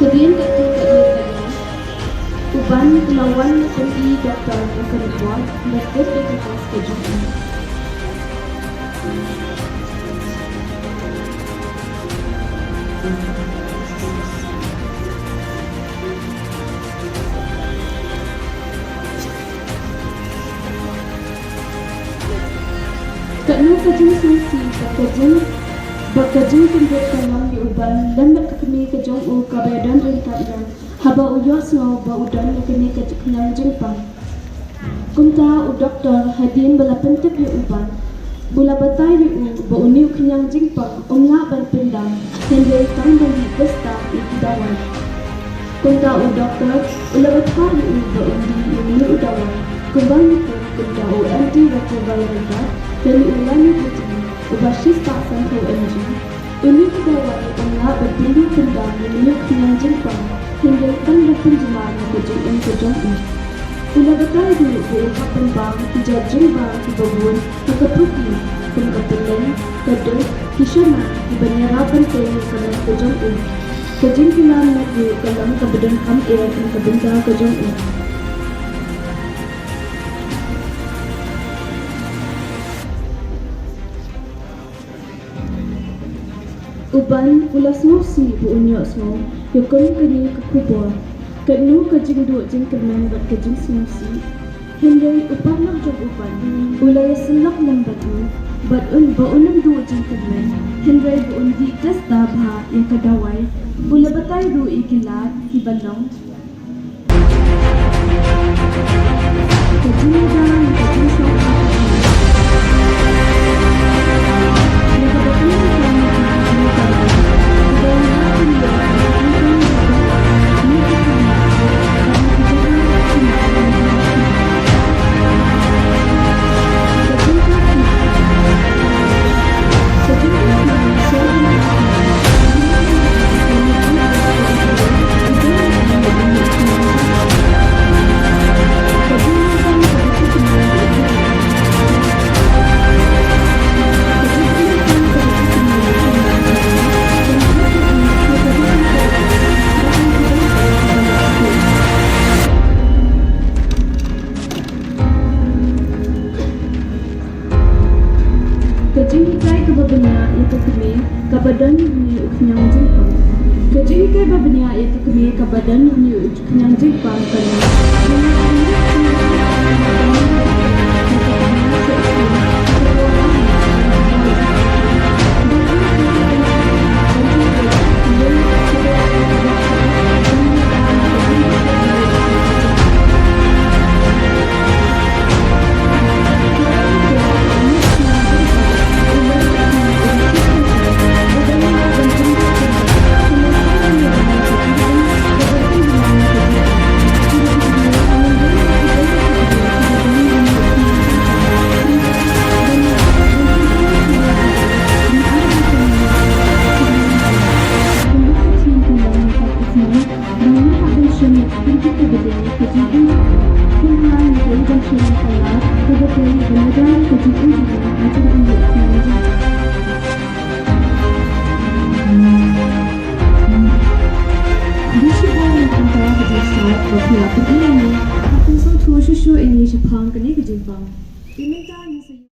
Kemudian ketika uban melawan pergi doktor yang kedua mereka berkata setuju. Kerana kejung sanksi Bakajing kumpul kalang di uban dan kami kejong u kabadan ringkatnya haba uyos ngau ba udan kami kenyang jengpang. Kunta u doktor hadin bala pentep di uban bula batai di u ba uni kenyang jengpang umla berpindang hingga tang bagi pesta di dawan. Kunta u doktor ula batai di u ba uni u dawan kumbang itu kunta u anti retroviral dan ulani putih Ubashis tak sangkau MG. Ini kedua tengah berdiri tendang milik yang jengpang hingga ikan berpenjeman kejung ini. Ula betul dulu berupa pembang hijau jengpang di babun kekeputih dan kepeleng kedua kisana di banyara penting kerana kejung ini. Kejung kinan negeri dalam kebedan kam dan kebentar kejung ini. Uban ulas ngosi bu unyok semua yukon kini kekubur kenu kejing duk jing kemen bat kejing ngosi hindai upan nak jog uban ulai selok lembatu bat ba unam duk jing kemen hindai bu undi tes tabha yang kedawai ula batai du ikilat di balong kejing dan kejing semua Kejing kai kebabnya itu kami kabadan ni uknyang jengpang. Kejing kai babnya itu kami kabadan ni uknyang jengpang kerana